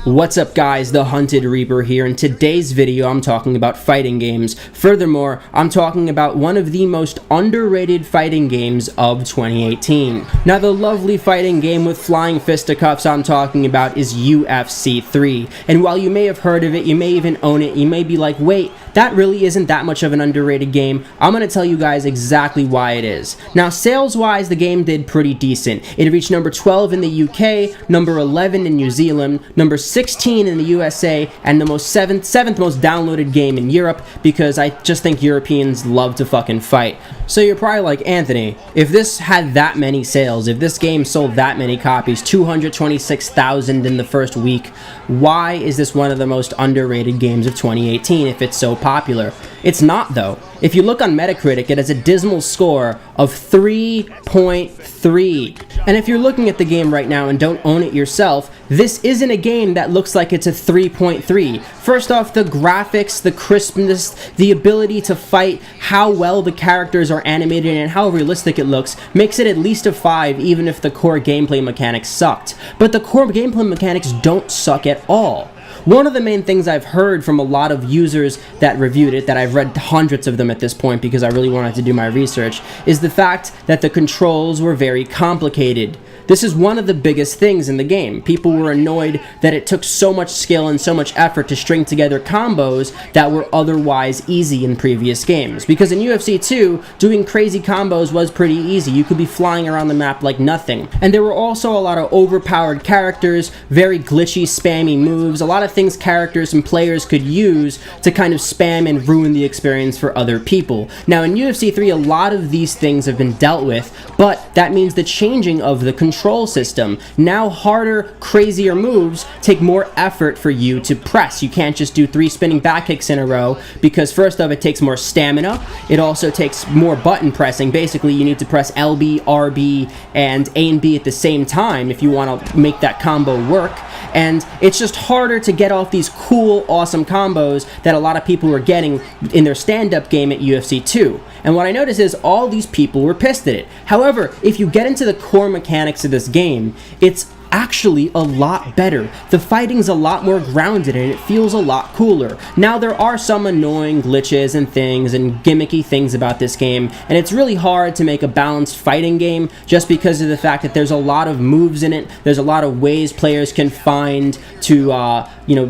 What's up guys, the Hunted Reaper here. In today's video I'm talking about fighting games. Furthermore, I'm talking about one of the most underrated fighting games of 2018. Now the lovely fighting game with flying fisticuffs I'm talking about is UFC 3. And while you may have heard of it, you may even own it, you may be like, wait, that really isn't that much of an underrated game. I'm going to tell you guys exactly why it is. Now sales wise, the game did pretty decent. It reached number 12 in the UK, number 11 in New Zealand, number 16 in the USA, and the seventh most downloaded game in Europe, because I just think Europeans love to fucking fight. So you're probably like, Anthony, if this had that many sales, if this game sold that many copies, 226,000 in the first week, why is this one of the most underrated games of 2018 if it's so popular? It's not though. If you look on Metacritic, it has a dismal score of 3.3. And if you're looking at the game right now and don't own it yourself, this isn't a game that looks like it's a 3.3. First off, the graphics, the crispness, the ability to fight, how well the characters are animated, and how realistic it looks makes it at least a 5, even if the core gameplay mechanics sucked. But the core gameplay mechanics don't suck at all. One of the main things I've heard from a lot of users that reviewed it, that I've read hundreds of them at this point because I really wanted to do my research, is the fact that the controls were very complicated. This is one of the biggest things in the game. People were annoyed that it took so much skill and so much effort to string together combos that were otherwise easy in previous games. Because in UFC 2, doing crazy combos was pretty easy. You could be flying around the map like nothing. And there were also a lot of overpowered characters, very glitchy, spammy moves, a lot of things characters and players could use to kind of spam and ruin the experience for other people. Now in UFC 3, a lot of these things have been dealt with, but that means the changing of the control system. Now harder, crazier moves take more effort for you to press. You can't just do 3 spinning back kicks in a row, because first off, it takes more stamina. It also takes more button pressing. Basically, you need to press LB, RB, and A and B at the same time if you want to make that combo work. And it's just harder to get off these cool, awesome combos that a lot of people were getting in their stand-up game at UFC 2. And what I noticed is all these people were pissed at it. However, if you get into the core mechanics of this game, it's actually a lot better. The fighting's a lot more grounded and it feels a lot cooler. Now there are some annoying glitches and things and gimmicky things about this game, and it's really hard to make a balanced fighting game just because of the fact that there's a lot of moves in it. There's a lot of ways players can find to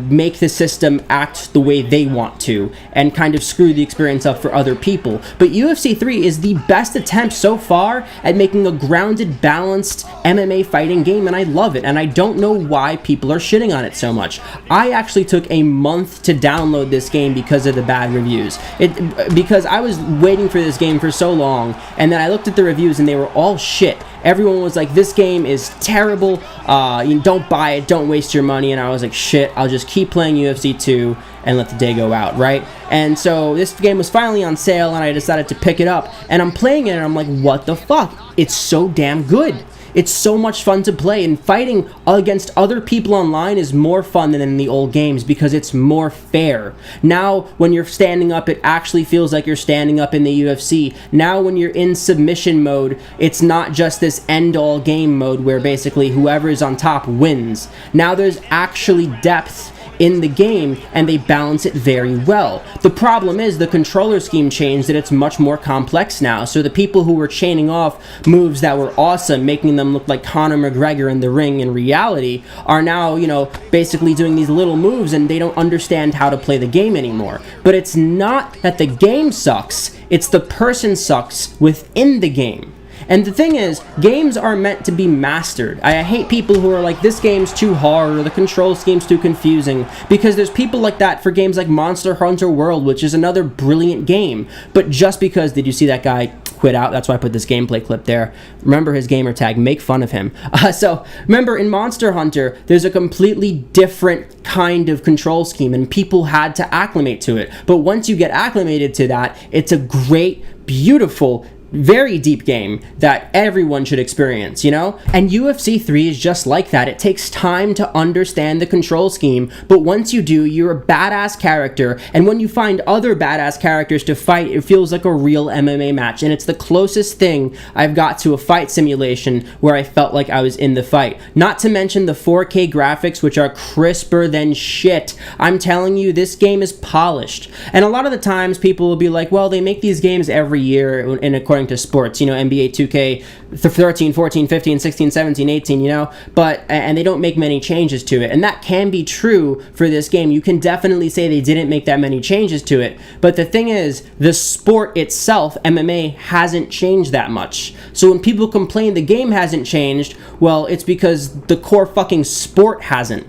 make the system act the way they want to and kind of screw the experience up for other people. But UFC 3 is the best attempt so far at making a grounded, balanced MMA fighting game, and I love it, and I don't know why people are shitting on it so much. I actually took a month to download this game because of the bad reviews. Because I was waiting for this game for so long, and then I looked at the reviews and they were all shit. Everyone was like, this game is terrible, you don't buy it, don't waste your money, and I was like, shit, I'll just keep playing UFC 2 and let the day go out, right? And so this game was finally on sale and I decided to pick it up, and I'm playing it and I'm like, what the fuck? It's so damn good. It's so much fun to play, and fighting against other people online is more fun than in the old games because it's more fair. Now, when you're standing up, it actually feels like you're standing up in the UFC. Now, when you're in submission mode, it's not just this end-all game mode where basically whoever is on top wins. Now there's actually depth in the game, and they balance it very well. The problem is the controller scheme changed, and it's much more complex now. So the people who were chaining off moves that were awesome, making them look like Conor McGregor in the ring in reality, are now, basically doing these little moves, and they don't understand how to play the game anymore. But it's not that the game sucks, it's the person sucks within the game. And the thing is, games are meant to be mastered. I hate people who are like, this game's too hard or the control scheme's too confusing, because there's people like that for games like Monster Hunter World, which is another brilliant game. But just because, did you see that guy quit out? That's why I put this gameplay clip there. Remember his gamer tag, make fun of him. So remember, in Monster Hunter, there's a completely different kind of control scheme, and people had to acclimate to it. But once you get acclimated to that, it's a great, beautiful, very deep game that everyone should experience, you know? And UFC 3 is just like that. It takes time to understand the control scheme, but once you do, you're a badass character, and when you find other badass characters to fight, it feels like a real MMA match, and it's the closest thing I've got to a fight simulation where I felt like I was in the fight. Not to mention the 4K graphics, which are crisper than shit. I'm telling you, this game is polished. And a lot of the times people will be like, well, they make these games every year, and according to sports, you know, NBA 2K 13, 14, 15, 16, 17, 18, you know, and they don't make many changes to it. And that can be true for this game. You can definitely say they didn't make that many changes to it. But the thing is, the sport itself, MMA, hasn't changed that much. So when people complain the game hasn't changed, well, it's because the core fucking sport hasn't.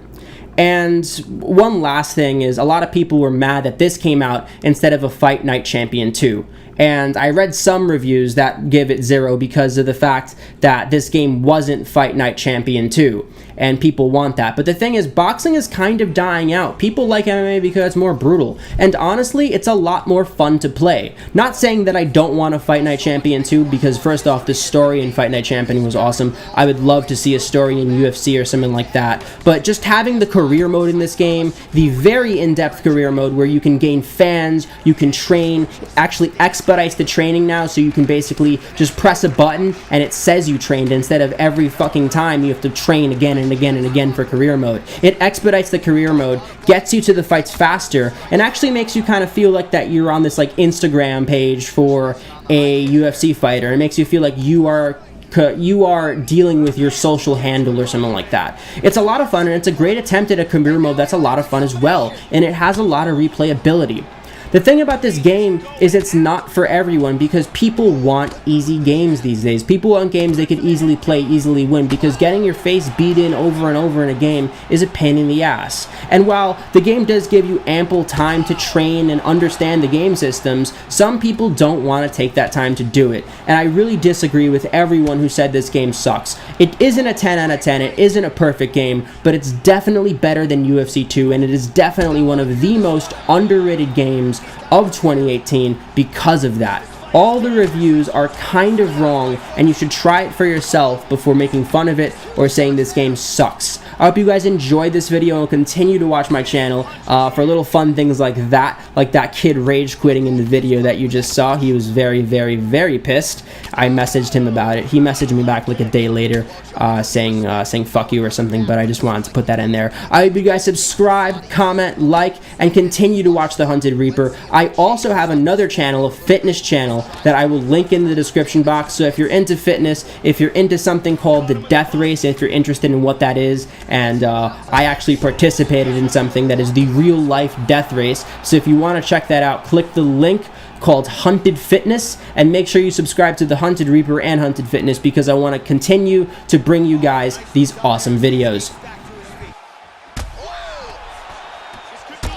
And one last thing is, a lot of people were mad that this came out instead of a Fight Night Champion 2. And I read some reviews that give it 0 because of the fact that this game wasn't Fight Night Champion 2. And people want that. But the thing is, boxing is kind of dying out. People like MMA because it's more brutal. And honestly, it's a lot more fun to play. Not saying that I don't want a Fight Night Champion 2, because first off, the story in Fight Night Champion was awesome. I would love to see a story in UFC or something like that. But just having the career mode in this game, the very in-depth career mode where you can gain fans, you can train, actually expedites the training now, so you can basically just press a button and it says you trained instead of every fucking time you have to train again and again and again for career mode. It expedites the career mode, gets you to the fights faster, and actually makes you kind of feel like that you're on this like Instagram page for a UFC fighter. It makes you feel like you are dealing with your social handle or something like that. It's a lot of fun, and it's a great attempt at a career mode that's a lot of fun as well, and it has a lot of replayability. The thing about this game is it's not for everyone, because people want easy games these days. People want games they could easily play, easily win, because getting your face beat in over and over in a game is a pain in the ass. And while the game does give you ample time to train and understand the game systems, some people don't want to take that time to do it. And I really disagree with everyone who said this game sucks. It isn't a 10 out of 10, it isn't a perfect game, but it's definitely better than UFC 2, and it is definitely one of the most underrated games of 2018 because of that. All the reviews are kind of wrong, and you should try it for yourself before making fun of it or saying this game sucks. I hope you guys enjoyed this video and continue to watch my channel for little fun things like that kid rage quitting in the video that you just saw. He was very, very, very pissed. I messaged him about it. He messaged me back like a day later saying fuck you or something, but I just wanted to put that in there. I hope you guys subscribe, comment, like, and continue to watch The Hunted Reaper. I also have another channel, a fitness channel, that I will link in the description box. So if you're into fitness, if you're into something called the Death Race, if you're interested in what that is, and I actually participated in something that is the real life Death Race. So if you want to check that out, click the link called Hunted Fitness, and make sure you subscribe to The Hunted Reaper and Hunted Fitness, because I want to continue to bring you guys these awesome videos. This could be